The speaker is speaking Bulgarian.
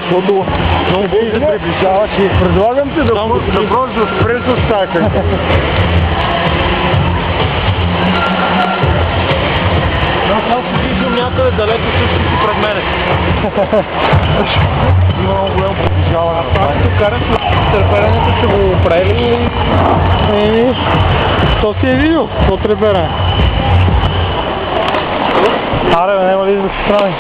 защото много бързо се приближаваш и предлагам ти да просто спреш с стака. Аз се виждам някъде далеко също си пред мене. Има много голямо приближаване. Това като караш с треперенето ще го оправили и... То си е видео, то треперене. Аре, няма ли да се страни?